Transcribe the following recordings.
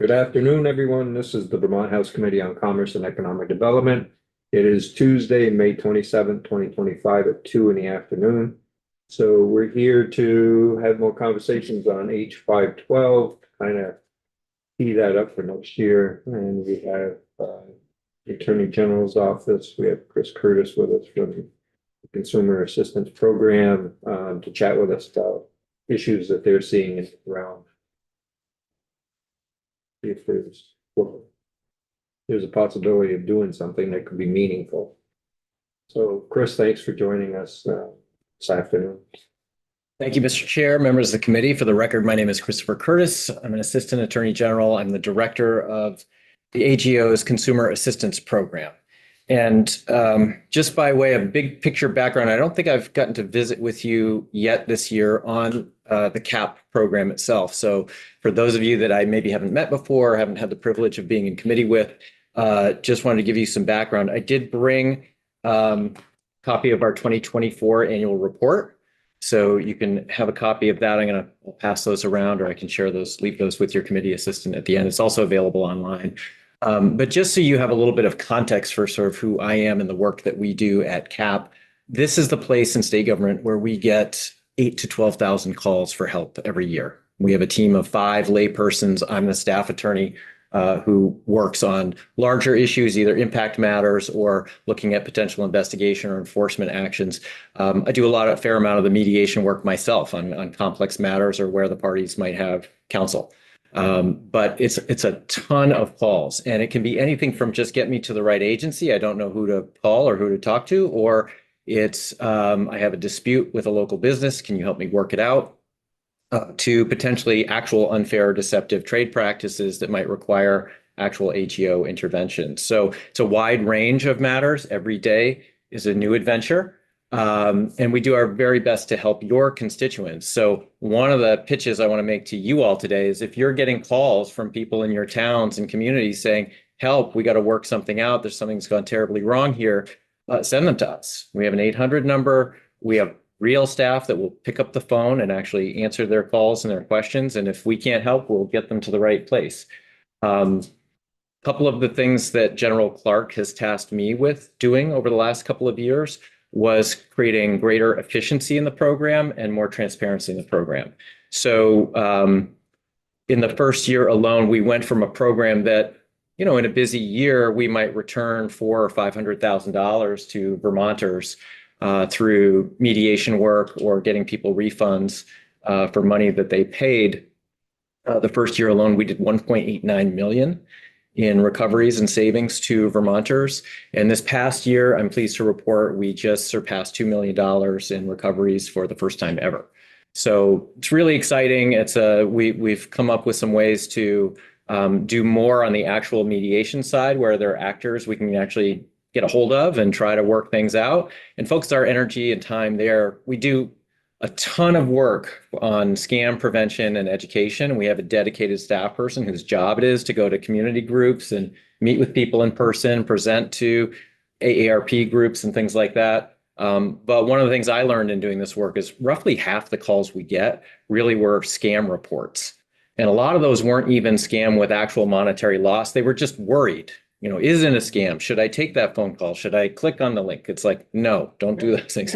Good afternoon, everyone. This is the Vermont House Committee on Commerce and Economic Development. It is Tuesday, May 27th, 2025 at 2 in the afternoon. So we're here to have more conversations on H 512, kind of tee that up for next year. And we have the Attorney General's office. We have Chris Curtis with us from the Consumer Assistance Program to chat with us about issues that they're seeing around. If there's a possibility of doing something that could be meaningful. So Chris, thanks for joining us this afternoon. Thank you, Mr. Chair, members of the committee. For the record, my name is Christopher Curtis. I'm an Assistant Attorney General. I'm the Director of the AGO's Consumer Assistance Program. And just by way of big picture background, I don't think I've gotten to visit with you yet this year on the CAP program itself. So for those of you that I maybe haven't met before, haven't had the privilege of being in committee with, just wanted to give you some background. I did bring a copy of our 2024 annual report. So you can have a copy of that. I'm going to pass those around, or I can share those, leave those with your committee assistant at the end. It's also available online. But just so you have a little bit of context for sort of who I am and the work that we do at CAP, this is the place in state government where we get 8,000 to 12,000 calls for help every year. We have a team of 5 laypersons. I'm the staff attorney who works on larger issues, either impact matters or looking at potential investigation or enforcement actions. I do a fair amount of the mediation work myself on complex matters or where the parties might have counsel. But it's a ton of calls, and it can be anything from just get me to the right agency. I don't know who to call or who to talk to, or it's I have a dispute with a local business. Can you help me work it out? To potentially actual unfair or deceptive trade practices that might require actual AGO intervention. So it's a wide range of matters. Every day is a new adventure. And we do our very best to help your constituents. So one of the pitches I want to make to you all today is if you're getting calls from people in your towns and communities saying, help, we got to work something out, there's something's gone terribly wrong here, send them to us. We have an 800 number. We have real staff that will pick up the phone and actually answer their calls and their questions. And if we can't help, we'll get them to the right place. Couple of the things that General Clark has tasked me with doing over the last couple of years was creating greater efficiency in the program and more transparency in the program. So in the first year alone, we went from a program that, in a busy year, we might return $400,000 or $500,000 to Vermonters through mediation work or getting people refunds for money that they paid. The first year alone, we did 1.89 million in recoveries and savings to Vermonters. And this past year, I'm pleased to report we just surpassed $2 million in recoveries for the first time ever. So it's really exciting. We've come up with some ways to do more on the actual mediation side where there are actors we can actually get a hold of and try to work things out and focus our energy and time there. We do a ton of work on scam prevention and education. We have a dedicated staff person whose job it is to go to community groups and meet with people in person, present to AARP groups and things like that. But one of the things I learned in doing this work is roughly half the calls we get really were scam reports. And a lot of those weren't even scam with actual monetary loss. They were just worried. Is it a scam? Should I take that phone call? Should I click on the link? It's like, no, don't do those things.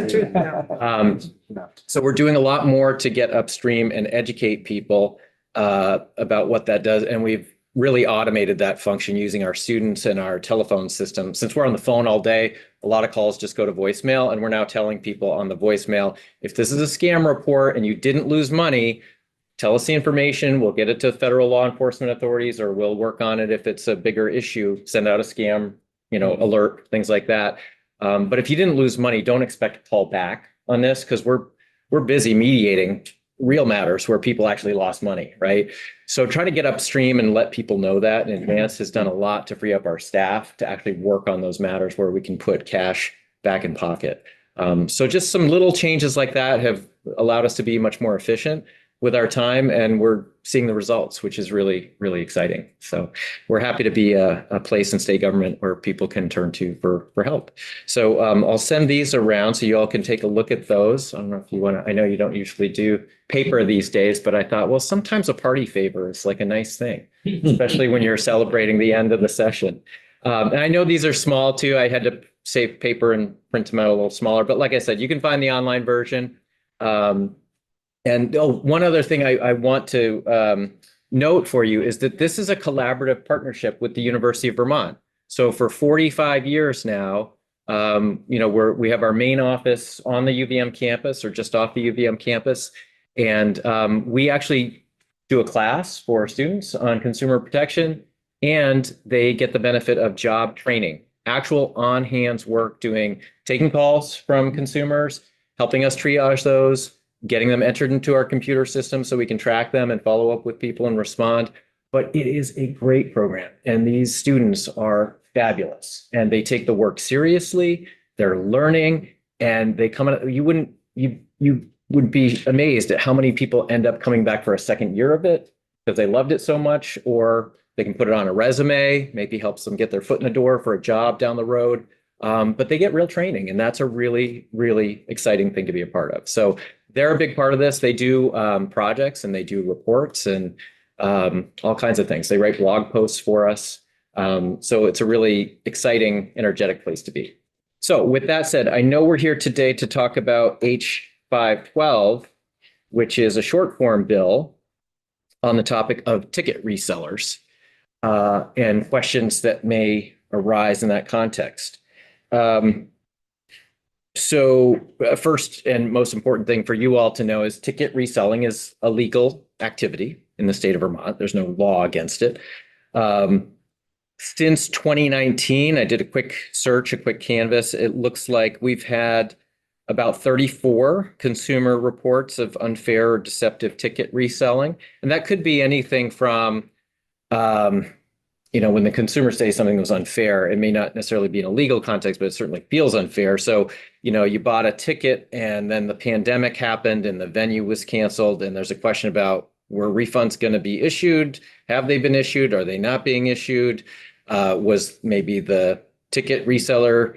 So we're doing a lot more to get upstream and educate people about what that does. And we've really automated that function using our students and our telephone system. Since we're on the phone all day, a lot of calls just go to voicemail. And we're now telling people on the voicemail, if this is a scam report and you didn't lose money, tell us the information, we'll get it to federal law enforcement authorities, or we'll work on it if it's a bigger issue, send out a scam, alert, things like that. But if you didn't lose money, don't expect a call back on this because we're busy mediating real matters where people actually lost money, right? So trying to get upstream and let people know that in advance has done a lot to free up our staff to actually work on those matters where we can put cash back in pocket. So just some little changes like that have allowed us to be much more efficient. with our time, and we're seeing the results, which is really, really exciting. So we're happy to be a place in state government where people can turn to for help. So I'll send these around so you all can take a look at those. I don't know if you want to, I know you don't usually do paper these days, but I thought, well, sometimes a party favor is like a nice thing, especially when you're celebrating the end of the session. And I know these are small too. I had to save paper and print them out a little smaller, but like I said, you can find the online version. And one other thing I want to note for you is that this is a collaborative partnership with the University of Vermont. So for 45 years now, we have our main office on the UVM campus or just off the UVM campus. And we actually do a class for students on consumer protection, and they get the benefit of job training, actual on-hands work taking calls from consumers, helping us triage those, getting them entered into our computer system so we can track them and follow up with people and respond. But it is a great program, and these students are fabulous, and they take the work seriously. They're learning, and they come out. You would be amazed at how many people end up coming back for a second year of it because they loved it so much, or they can put it on a resume, maybe helps them get their foot in the door for a job down the road. But they get real training, and that's a really, really exciting thing to be a part of. So they're a big part of this. They do projects, and they do reports and all kinds of things. They write blog posts for us. So it's a really exciting, energetic place to be. So with that said, I know we're here today to talk about H512, which is a short form bill on the topic of ticket resellers and questions that may arise in that context. So first and most important thing for you all to know is ticket reselling is a legal activity in the state of Vermont. There's no law against it. Since 2019, I did a quick search, a quick canvas. It looks like we've had about 34 consumer reports of unfair or deceptive ticket reselling. And that could be anything from when the consumers say something was unfair, it may not necessarily be in a legal context, but it certainly feels unfair. So, you bought a ticket and then the pandemic happened and the venue was canceled. And there's a question about, were refunds going to be issued? Have they been issued? Are they not being issued? Was maybe the ticket reseller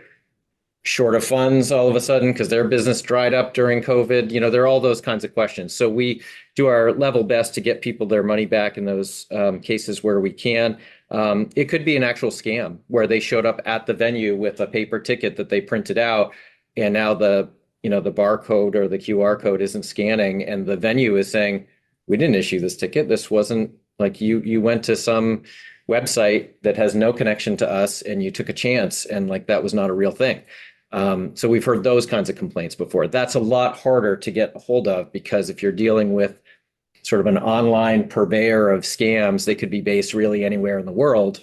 short of funds all of a sudden because their business dried up during COVID? There are all those kinds of questions. So we do our level best to get people their money back in those cases where we can. It could be an actual scam where they showed up at the venue with a paper ticket that they printed out, and now the barcode or the QR code isn't scanning, and the venue is saying, we didn't issue this ticket. This wasn't like you went to some website that has no connection to us and you took a chance, and like that was not a real thing. So we've heard those kinds of complaints before. That's a lot harder to get a hold of because if you're dealing with sort of an online purveyor of scams, they could be based really anywhere in the world.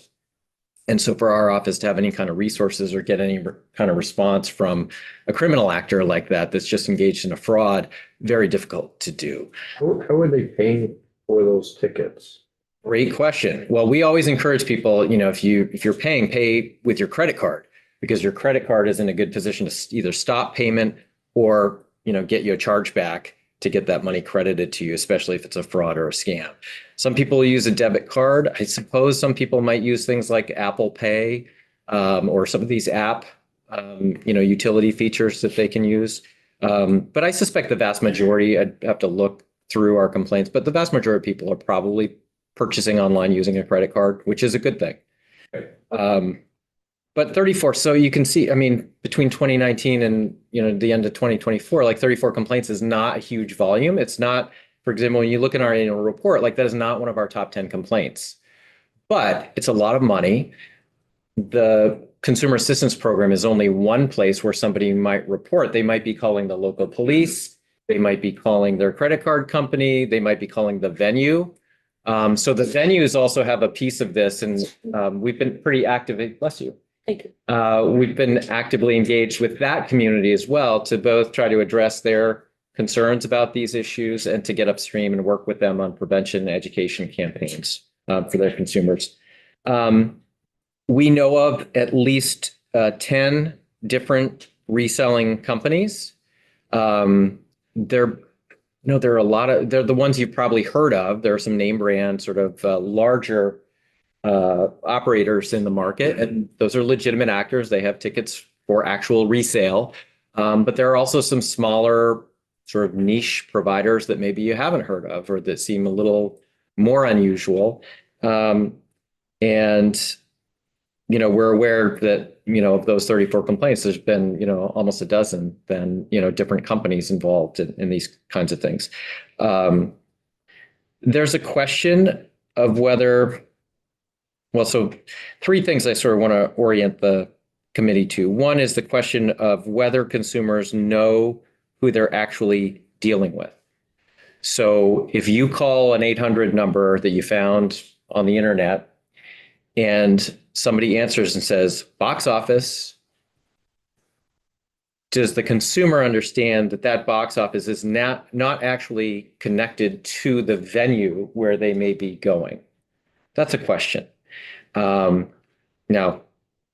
And so for our office to have any kind of resources or get any kind of response from a criminal actor like that that's just engaged in a fraud, very difficult to do. How are they paying for those tickets? Great question. Well, we always encourage people, if you're paying, pay with your credit card, because your credit card is in a good position to either stop payment or, get you a chargeback to get that money credited to you, especially if it's a fraud or a scam. Some people use a debit card. I suppose some people might use things like Apple Pay or some of these app, utility features that they can use. But I suspect the vast majority, I'd have to look through our complaints, but the vast majority of people are probably purchasing online using a credit card, which is a good thing. But 34, so you can see, between 2019 and the end of 2024, like 34 complaints is not a huge volume. It's not, for example, when you look in our annual report, like that is not one of our top 10 complaints, but it's a lot of money. The consumer assistance program is only one place where somebody might report. They might be calling the local police. They might be calling their credit card company. They might be calling the venue. So the venues also have a piece of this, and we've been pretty active. Bless you. Thank you. We've been actively engaged with that community as well to both try to address their concerns about these issues and to get upstream and work with them on prevention and education campaigns for their consumers. We know of at least 10 different reselling companies. They're there are a lot of, they're the ones you've probably heard of. There are some name brand sort of larger operators in the market, and those are legitimate actors. They have tickets for actual resale. But there are also some smaller sort of niche providers that maybe you haven't heard of or that seem a little more unusual. And we're aware that, of those 34 complaints, there's been, almost a dozen then, different companies involved in these kinds of things. There's a question of whether, well, so three things I sort of want to orient the committee to. One is the question of whether consumers know who they're actually dealing with. So if you call an 800 number that you found on the internet and somebody answers and says, box office, does the consumer understand that that box office is not actually connected to the venue where they may be going? That's a question. Now,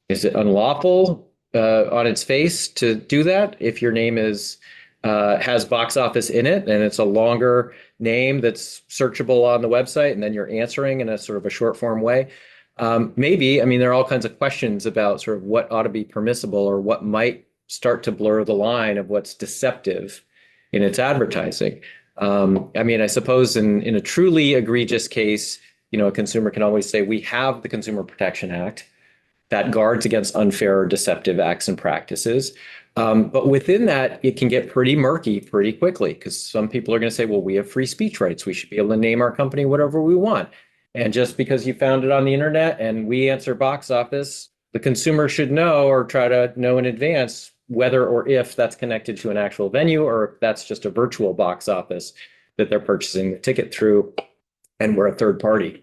is it unlawful on its face to do that if your name has box office in it and it's a longer name that's searchable on the website and then you're answering in a sort of a short form way? Maybe. I mean, there are all kinds of questions about sort of what ought to be permissible or what might start to blur the line of what's deceptive in its advertising. I mean, I suppose in a truly egregious case, a consumer can always say, we have the Consumer Protection Act that guards against unfair or deceptive acts and practices. But within that, it can get pretty murky pretty quickly because some people are going to say, well, we have free speech rights. We should be able to name our company whatever we want. And just because you found it on the internet and we answer box office, the consumer should know or try to know in advance whether or if that's connected to an actual venue or if that's just a virtual box office that they're purchasing the ticket through and we're a third party.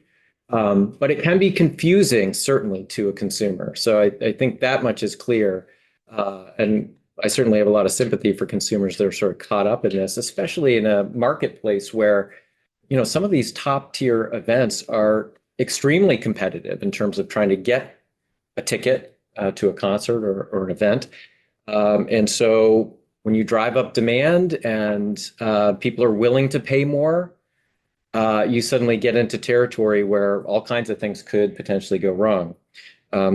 But it can be confusing, certainly, to a consumer. So I think that much is clear. And I certainly have a lot of sympathy for consumers that are sort of caught up in this, especially in a marketplace where, some of these top tier events are extremely competitive in terms of trying to get a ticket to a concert or an event. And so when you drive up demand and people are willing to pay more, you suddenly get into territory where all kinds of things could potentially go wrong.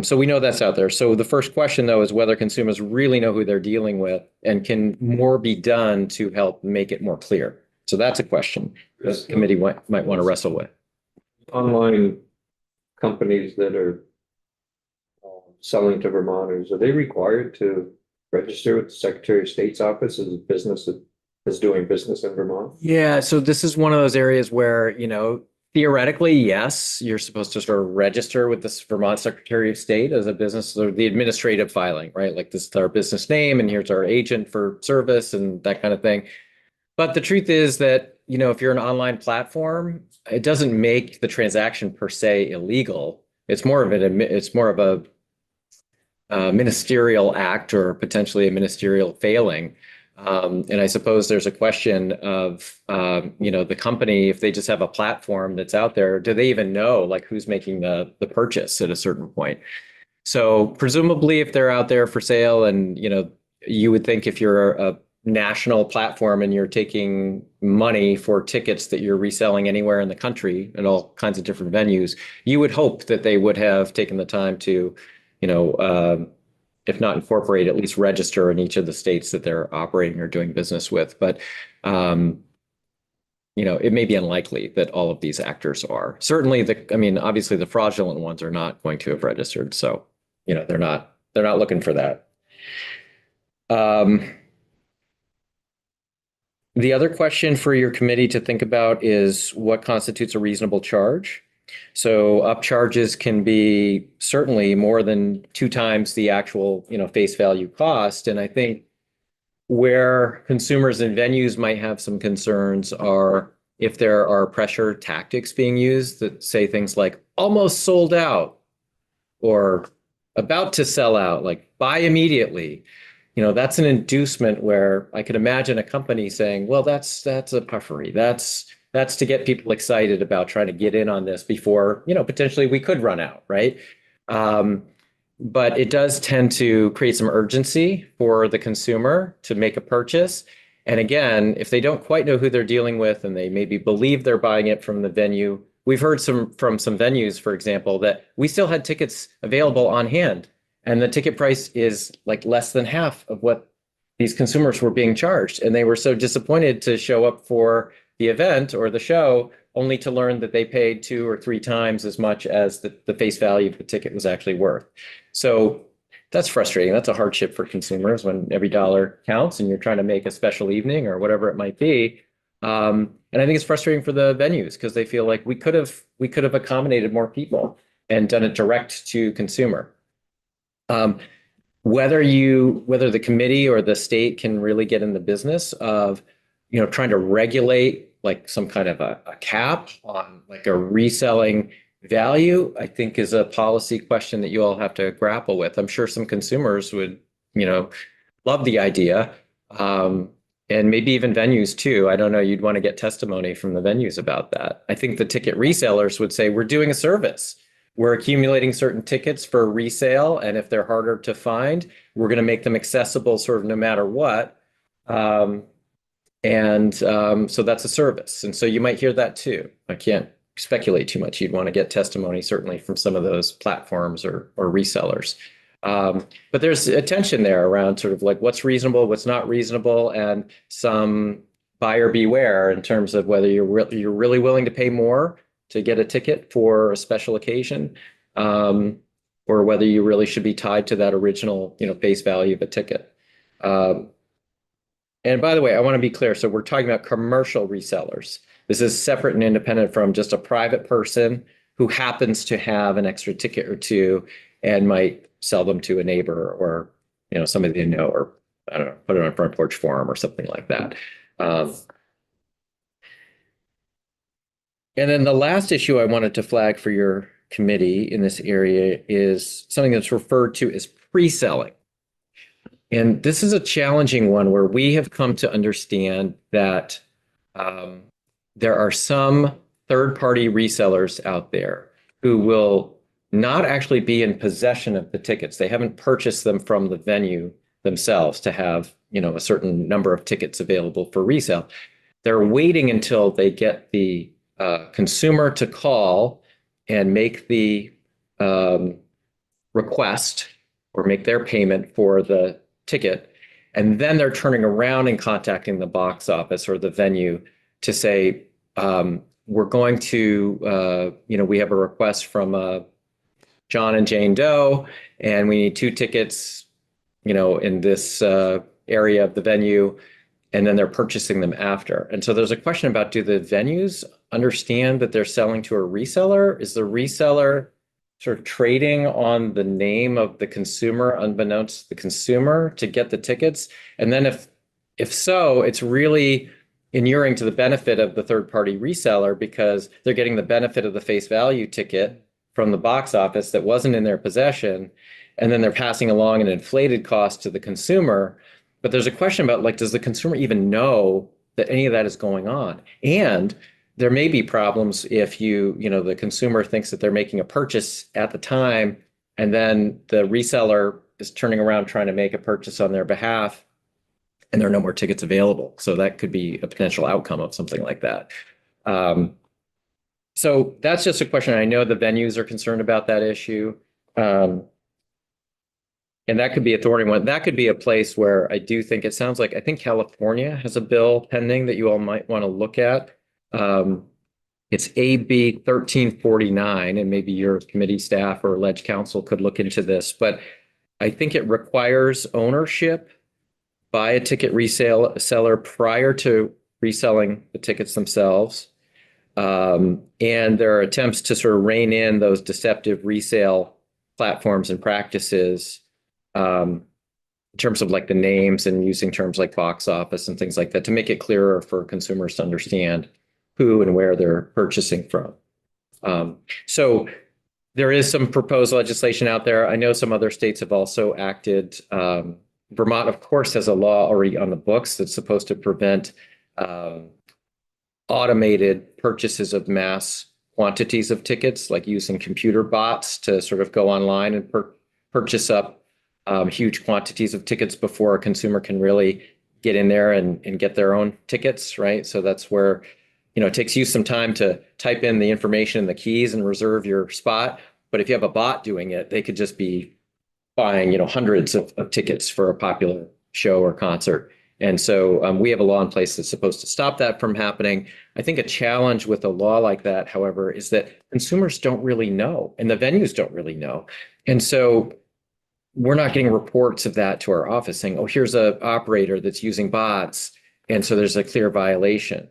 So we know that's out there. So the first question, though, is whether consumers really know who they're dealing with and can more be done to help make it more clear. So that's a question the committee might want to wrestle with. Online companies that are selling to Vermonters, are they required to register with the Secretary of State's office as a business that is doing business in Vermont? Yeah, so this is one of those areas where, theoretically, yes, you're supposed to sort of register with the Vermont Secretary of State as a business, or the administrative filing, right? Like, this is our business name and here's our agent for service and that kind of thing. But the truth is that, if you're an online platform, it doesn't make the transaction per se illegal. It's more of a ministerial act or potentially a ministerial failing. And I suppose there's a question of, the company, if they just have a platform that's out there, do they even know like who's making the purchase at a certain point? So presumably if they're out there for sale and, you would think if you're a national platform and you're taking money for tickets that you're reselling anywhere in the country at all kinds of different venues, you would hope that they would have taken the time to, if not incorporate, at least register in each of the states that they're operating or doing business with. But, it may be unlikely that all of these actors are. Certainly, obviously the fraudulent ones are not going to have registered. So, they're not looking for that. The other question for your committee to think about is what constitutes a reasonable charge. So upcharges can be certainly more than 2 times the actual, face value cost. And I think where consumers and venues might have some concerns are if there are pressure tactics being used that say things like almost sold out or about to sell out, like buy immediately. That's an inducement where I could imagine a company saying, well, that's a puffery. That's to get people excited about trying to get in on this before, potentially we could run out, right? But it does tend to create some urgency for the consumer to make a purchase. And again, if they don't quite know who they're dealing with and they maybe believe they're buying it from the venue, we've heard from some venues, for example, that we still had tickets available on hand and the ticket price is like less than half of what these consumers were being charged. And they were so disappointed to show up for the event or the show only to learn that they paid 2 or 3 times as much as the face value of the ticket was actually worth. So that's frustrating. That's a hardship for consumers when every dollar counts and you're trying to make a special evening or whatever it might be. And I think it's frustrating for the venues because they feel like we could have accommodated more people and done it direct to consumer. Whether the committee or the state can really get in the business of, trying to regulate like some kind of a cap on like a reselling value, I think is a policy question that you all have to grapple with. I'm sure some consumers would, love the idea. And maybe even venues too. I don't know, you'd want to get testimony from the venues about that. I think the ticket resellers would say, we're doing a service. We're accumulating certain tickets for resale, and if they're harder to find, we're going to make them accessible sort of no matter what. So that's a service. And so you might hear that too. I can't speculate too much. You'd want to get testimony certainly from some of those platforms or resellers. But there's a tension there around sort of like what's reasonable, what's not reasonable, and some buyer beware in terms of whether you're really willing to pay more to get a ticket for a special occasion, or whether you really should be tied to that original, face value of a ticket. And by the way, I want to be clear. So we're talking about commercial resellers. This is separate and independent from just a private person who happens to have an extra ticket or two and might sell them to a neighbor or, somebody they know, or I don't know, put it on a front porch forum or something like that. And then the last issue I wanted to flag for your committee in this area is something that's referred to as pre-selling. And this is a challenging one where we have come to understand that there are some third-party resellers out there who will not actually be in possession of the tickets. They haven't purchased them from the venue themselves to have, a certain number of tickets available for resale. They're waiting until they get the consumer to call and make the request or make their payment for the ticket. And then they're turning around and contacting the box office or the venue to say, we're going to, we have a request from John and Jane Doe, and we need 2 tickets, in this area of the venue. And then they're purchasing them after. And so there's a question about, do the venues understand that they're selling to a reseller? Is the reseller sort of trading on the name of the consumer, unbeknownst to the consumer, to get the tickets? And then if so, it's really inuring to the benefit of the third-party reseller because they're getting the benefit of the face value ticket from the box office that wasn't in their possession, and then they're passing along an inflated cost to the consumer. But there's a question about, like, does the consumer even know that any of that is going on? And there may be problems if the consumer thinks that they're making a purchase at the time, and then the reseller is turning around trying to make a purchase on their behalf, and there are no more tickets available. So that could be a potential outcome of something like that. So that's just a question. I know the venues are concerned about that issue. And that could be a thorny one. That could be a place where I do think it sounds like, I think California has a bill pending that you all might want to look at. It's AB 1349, and maybe your committee staff or Ledge Council could look into this, but I think it requires ownership by a ticket seller prior to reselling the tickets themselves. And there are attempts to sort of rein in those deceptive resale platforms and practices in terms of like the names and using terms like box office and things like that to make it clearer for consumers to understand who and where they're purchasing from. So there is some proposed legislation out there. I know some other states have also acted. Vermont, of course, has a law already on the books that's supposed to prevent automated purchases of mass quantities of tickets, like using computer bots to sort of go online and purchase up huge quantities of tickets before a consumer can really get in there and get their own tickets, right? So that's where, it takes you some time to type in the information and the keys and reserve your spot. But if you have a bot doing it, they could just be buying, hundreds of tickets for a popular show or concert. And so we have a law in place that's supposed to stop that from happening. I think a challenge with a law like that, however, is that consumers don't really know and the venues don't really know. And so we're not getting reports of that to our office saying, oh, here's an operator that's using bots. And so there's a clear violation.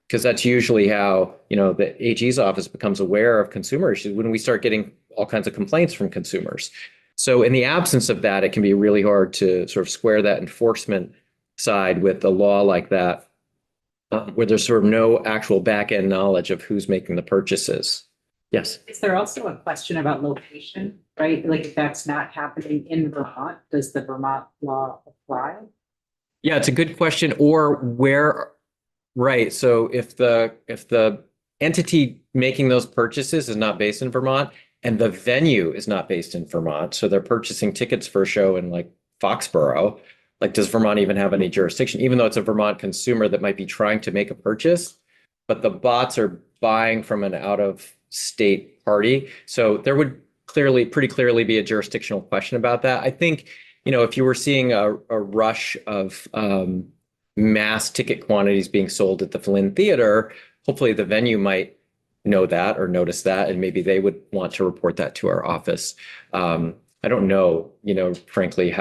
Because that's usually how, the AG's office becomes aware of consumer issues when we start getting all kinds of complaints from consumers. So in the absence of that, it can be really hard to sort of square that enforcement side with a law like that, where there's sort of no actual back-end knowledge of who's making the purchases. Yes. Is there also a question about location, right? Like if that's not happening in Vermont, does the Vermont law apply? Yeah, it's a good question. Or where, right. So if the entity making those purchases is not based in Vermont and the venue is not based in Vermont, so they're purchasing tickets for a show in like Foxborough, like does Vermont even have any jurisdiction, even though it's a Vermont consumer that might be trying to make a purchase, but the bots are buying from an out of state party. So there would pretty clearly be a jurisdictional question about that. I think, if you were seeing a rush of mass ticket quantities being sold at the Flynn Theater, hopefully the venue might know that or notice that, and maybe they would want to report that to our office. I don't know, frankly,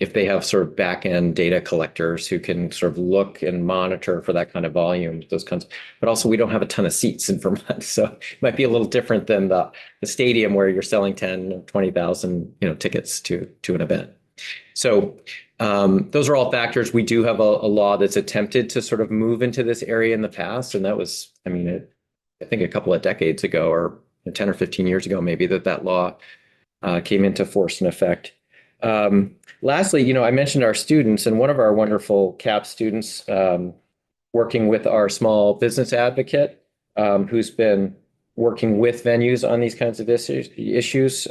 if they have sort of back-end data collectors who can sort of look and monitor for that kind of volume, those kinds. But also, we don't have a ton of seats in Vermont, so it might be a little different than the stadium where you're selling 10 or 20,000, tickets to an event. So those are all factors. We do have a law that's attempted to sort of move into this area in the past, and that was, I think a couple of decades ago, or 10 or 15 years ago, maybe that law came into force and effect. Lastly, I mentioned our students, and one of our wonderful CAP students working with our small business advocate, who's been working with venues on these kinds of issues.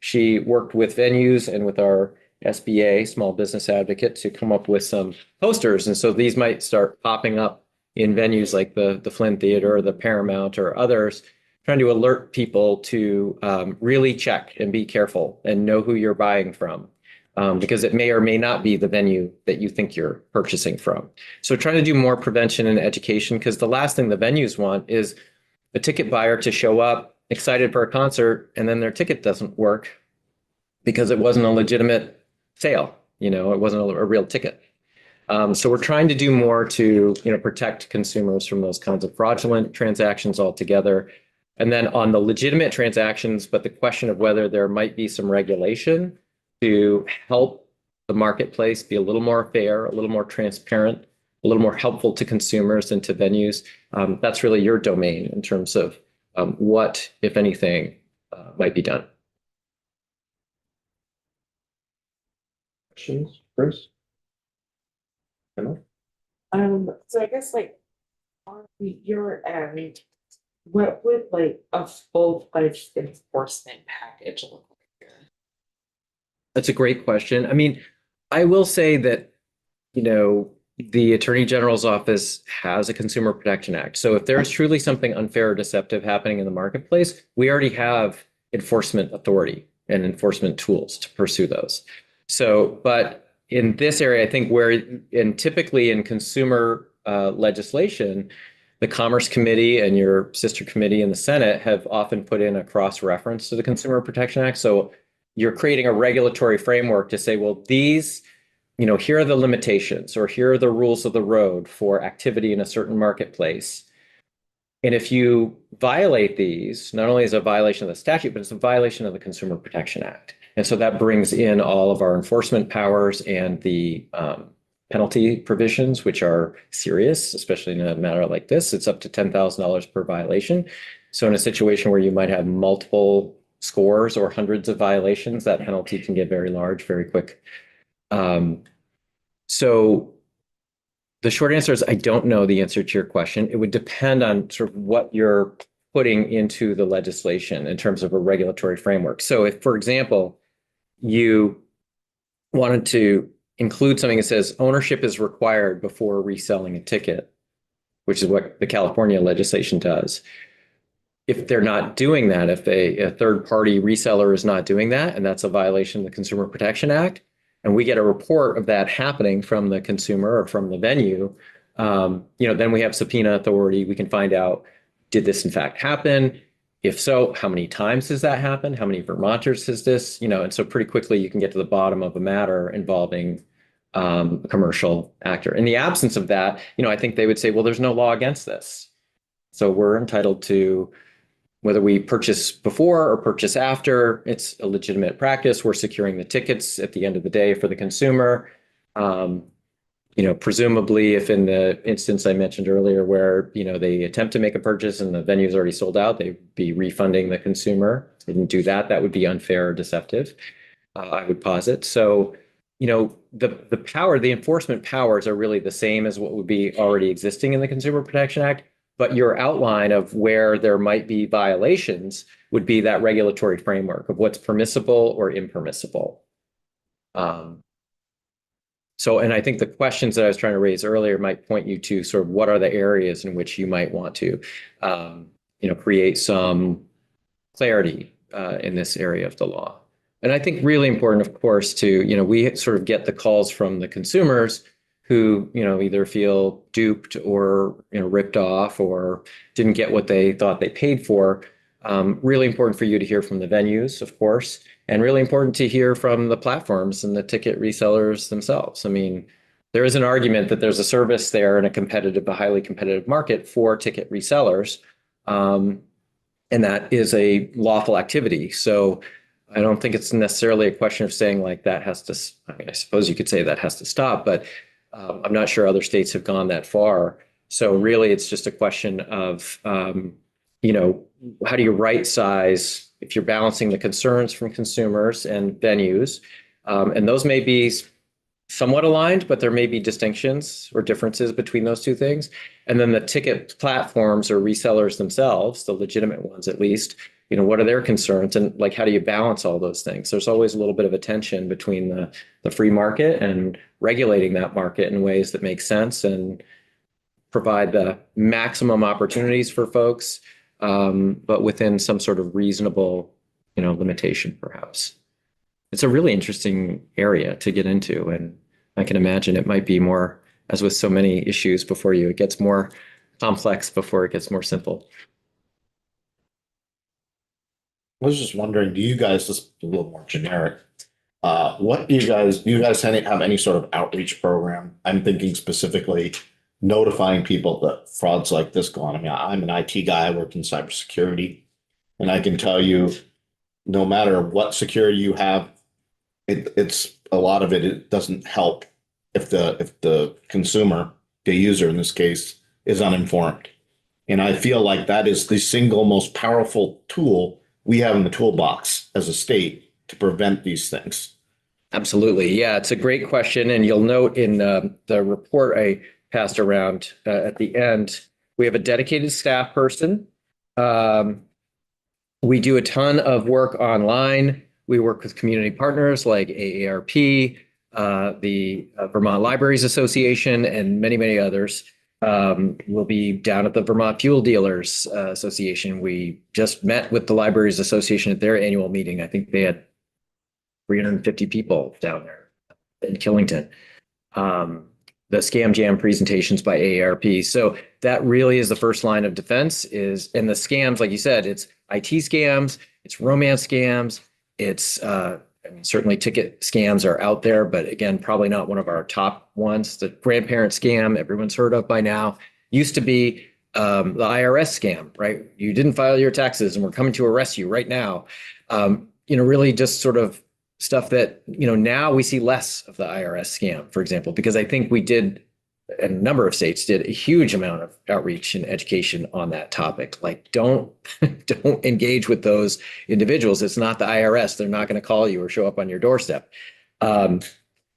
She worked with venues and with our SBA, Small Business Advocate, to come up with some posters. And so these might start popping up in venues like the Flynn Theater or the Paramount or others, trying to alert people to really check and be careful and know who you're buying from, because it may or may not be the venue that you think you're purchasing from. So trying to do more prevention and education, because the last thing the venues want is a ticket buyer to show up excited for a concert and then their ticket doesn't work because it wasn't a legitimate sale. It wasn't a real ticket. So we're trying to do more to protect consumers from those kinds of fraudulent transactions altogether. And then on the legitimate transactions, but the question of whether there might be some regulation to help the marketplace be a little more fair, a little more transparent, a little more helpful to consumers and to venues. That's really your domain in terms of what, if anything, might be done. Questions, Chris? Emma? So I guess on your end, what would a full-fledged enforcement package look like? That's a great question. I will say that, the Attorney General's office has a Consumer Protection Act. So if there's truly something unfair or deceptive happening in the marketplace, we already have enforcement authority and enforcement tools to pursue those. So, but in this area, I think typically in consumer legislation, the Commerce Committee and your sister committee in the Senate have often put in a cross-reference to the Consumer Protection Act. So you're creating a regulatory framework to say, well, these, here are the limitations, or here are the rules of the road for activity in a certain marketplace. And if you violate these, not only is it a violation of the statute, but it's a violation of the Consumer Protection Act. And so that brings in all of our enforcement powers and the penalty provisions, which are serious, especially in a matter like this. It's up to $10,000 per violation. So in a situation where you might have multiple scores or hundreds of violations, that penalty can get very large, very quick. So the short answer is I don't know the answer to your question. It would depend on sort of what you're putting into the legislation in terms of a regulatory framework. So if, for example, you wanted to include something that says ownership is required before reselling a ticket, which is what the California legislation does. If they're not doing that, if a third-party reseller is not doing that, and that's a violation of the Consumer Protection Act, and we get a report of that happening from the consumer or from the venue, then we have subpoena authority. We can find out, did this in fact happen? If so, how many times has that happened? How many Vermonters has this? And so pretty quickly you can get to the bottom of a matter involving a commercial actor. In the absence of that, I think they would say, well, there's no law against this. So we're entitled to, whether we purchase before or purchase after, it's a legitimate practice. We're securing the tickets at the end of the day for the consumer. Presumably, if in the instance I mentioned earlier where, they attempt to make a purchase and the venue's already sold out, they'd be refunding the consumer. If they didn't do that, that would be unfair or deceptive, I would posit. So, the enforcement powers are really the same as what would be already existing in the Consumer Protection Act. But your outline of where there might be violations would be that regulatory framework of what's permissible or impermissible. And I think the questions that I was trying to raise earlier might point you to sort of what are the areas in which you might want to, create some clarity in this area of the law. And I think really important, of course, to, we sort of get the calls from the consumers who, either feel duped or, ripped off or didn't get what they thought they paid for. Really important for you to hear from the venues, of course, and really important to hear from the platforms and the ticket resellers themselves. I mean, there is an argument that there's a service there in a highly competitive market for ticket resellers. And that is a lawful activity. So I don't think it's necessarily a question of saying like that has to, I suppose you could say that has to stop, but I'm not sure other states have gone that far. So really, it's just a question of, how do you right size if you're balancing the concerns from consumers and venues? And those may be somewhat aligned, but there may be distinctions or differences between those two things. And then the ticket platforms or resellers themselves, the legitimate ones at least, what are their concerns and like, how do you balance all those things? There's always a little bit of a tension between the free market and regulating that market in ways that make sense and provide the maximum opportunities for folks, but within some sort of reasonable, limitation, perhaps. It's a really interesting area to get into, and I can imagine it might be more, as with so many issues before you, it gets more complex before it gets more simple. I was just wondering, do you guys, just a little more generic, do you guys have any sort of outreach program? I'm thinking specifically notifying people that frauds like this go on. I mean, I'm an IT guy, I work in cybersecurity, and I can tell you, no matter what security you have, it's a lot of it doesn't help if the consumer, the user in this case, is uninformed. And I feel like that is the single most powerful tool we have in the toolbox as a state to prevent these things. Absolutely. Yeah, it's a great question. And you'll note in the report I passed around at the end, we have a dedicated staff person. We do a ton of work online. We work with community partners like AARP, the Vermont Libraries Association, and many, many others. We'll be down at the Vermont Fuel Dealers Association. We just met with the Libraries Association at their annual meeting. I think they had 350 people down there in Killington. The Scam Jam presentations by AARP. So that really is the first line of defense and the scams, like you said, it's IT scams, it's romance scams, it's certainly ticket scams are out there, but again, probably not one of our top ones. The grandparent scam, everyone's heard of by now, used to be the IRS scam, right? You didn't file your taxes and we're coming to arrest you right now. Really just sort of stuff that, now we see less of the IRS scam, for example, because I think we did, and a number of states did a huge amount of outreach and education on that topic. Like, don't engage with those individuals. It's not the IRS. They're not going to call you or show up on your doorstep.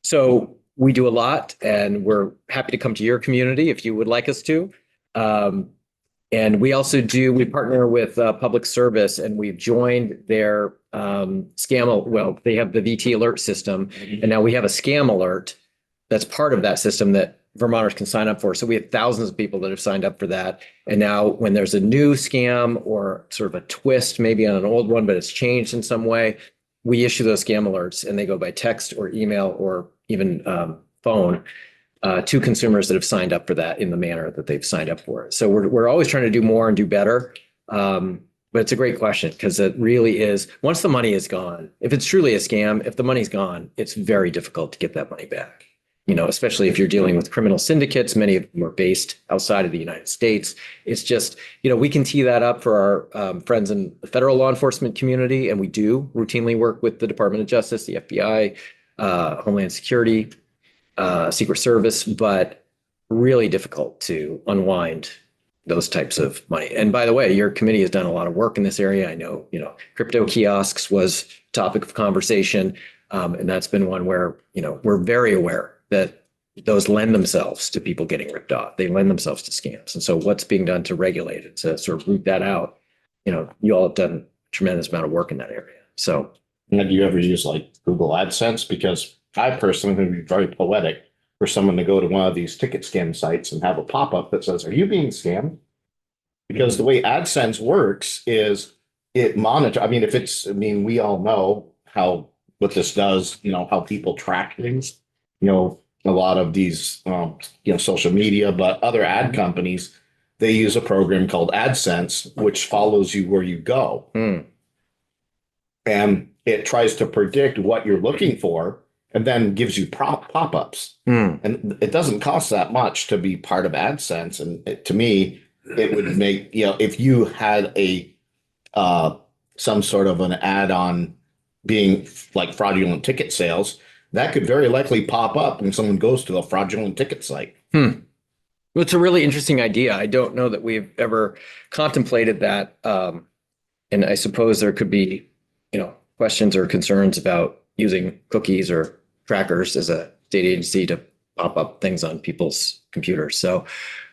So we do a lot, and we're happy to come to your community if you would like us to. And we also we partner with Public Service, and we've joined their scam. Well, they have the VT alert system, and now we have a scam alert that's part of that system that Vermonters can sign up for. So we have thousands of people that have signed up for that. And now when there's a new scam or sort of a twist, maybe on an old one, but it's changed in some way, we issue those scam alerts and they go by text or email or even phone to consumers that have signed up for that in the manner that they've signed up for it. So we're always trying to do more and do better. But it's a great question because it really is, once the money is gone, if it's truly a scam, if the money's gone, it's very difficult to get that money back. You know, especially if you're dealing with criminal syndicates, many of them are based outside of the United States. It's just, you know, we can tee that up for our friends in the federal law enforcement community, and we do routinely work with the Department of Justice, the FBI, Homeland Security, Secret Service, but really difficult to unwind those types of money. And by the way, your committee has done a lot of work in this area. I know, you know, crypto kiosks was topic of conversation. And that's been one where, you know, we're very aware that those lend themselves to people getting ripped off. They lend themselves to scams. And so what's being done to regulate it, to sort of root that out? You know, you all have done a tremendous amount of work in that area. So Have you ever used like Google AdSense? Because I personally think it'd be very poetic for someone to go to one of these ticket scam sites and have a pop-up that says, "Are you being scammed?" Because the way AdSense works is it monitor. I mean, if it's, I mean, we all know how what this does, you know, how people track things, you know, a lot of these, you know, social media, but other ad companies, they use a program called AdSense, which follows you where you go. And it tries to predict what you're looking for and then gives you pop-ups. And it doesn't cost that much to be part of AdSense. And to me, it would make, you know, if you had a some sort of an ad on being like fraudulent ticket sales, that could very likely pop up when someone goes to a fraudulent ticket site. Well, it's a really interesting idea. I don't know that we've ever contemplated that. And I suppose there could be, you know, questions or concerns about using cookies or trackers as a state agency to pop up things on people's computers. So,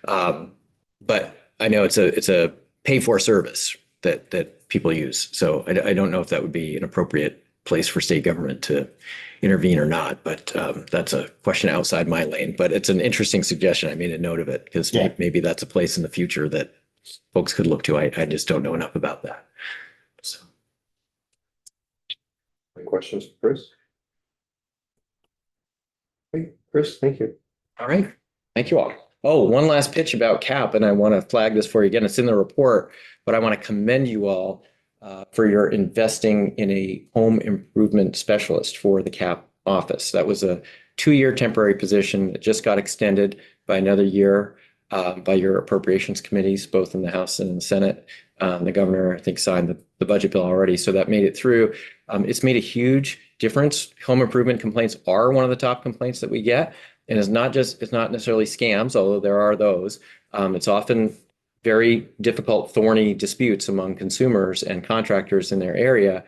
but I know it's a pay for service that people use. So I don't know if that would be an appropriate place for state government to intervene or not, but that's a question outside my lane. But it's an interesting suggestion. I made a note of it because maybe that's a place in the future that folks could look to. I just don't know enough about that. So, Any questions, for Chris? Hey, Chris, thank you. all right. Thank you all. Oh, one last pitch about CAP, and I want to flag this for you again. It's in the report, but I want to commend you all for your investing in a home improvement specialist for the CAP office. That was a 2-year temporary position that just got extended by another year by your appropriations committees, both in the House and in the Senate. The governor, I think, signed the budget bill already, so that made it through. It's made a huge difference. Home improvement complaints are one of the top complaints that we get. And it's not necessarily scams, although there are those. It's often very difficult, thorny disputes among consumers and contractors in their area.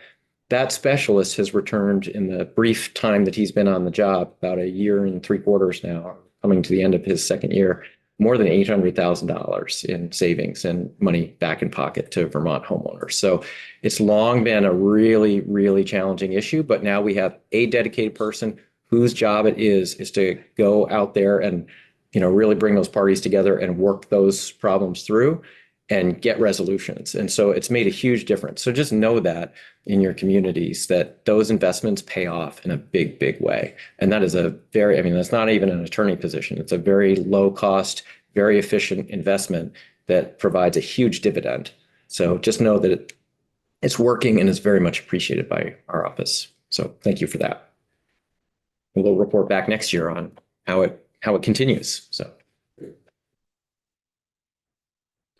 That specialist has returned in the brief time that he's been on the job, about 1 year and 3/4 now, coming to the end of his second year, more than $800,000 in savings and money back in pocket to Vermont homeowners. So it's long been a really, really challenging issue, but now we have a dedicated person whose job it is to go out there and, you know, really bring those parties together and work those problems through and get resolutions. And so it's made a huge difference. So just know that in your communities that those investments pay off in a big, big way. And that is that's not even an attorney position. It's a very low cost, very efficient investment that provides a huge dividend. So just know that it's working and is very much appreciated by our office. So thank you for that. We'll report back next year on how it continues. So.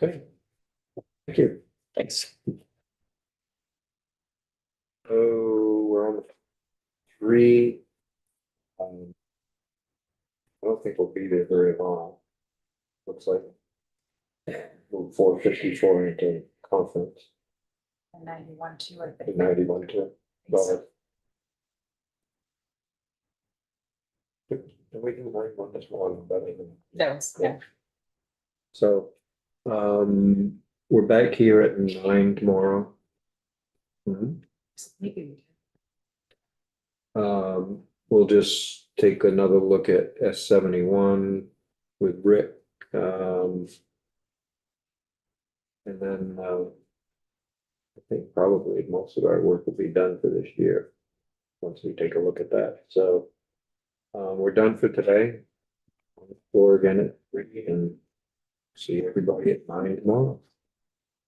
Okay. Thank you. Thanks. Oh, we're on 3. I don't think we'll be there very long. Looks like. Move 4:54 into conference. 91 too, I think. 91 to $. We can write one that's one better than. That was, yeah. So, we're back here at 9 tomorrow. Maybe. We'll just take another look at S71 with Rick. And then, I think probably most of our work will be done for this year, once we take a look at that, so. We're done for today. On the floor again at 3 and see everybody at 9 tomorrow.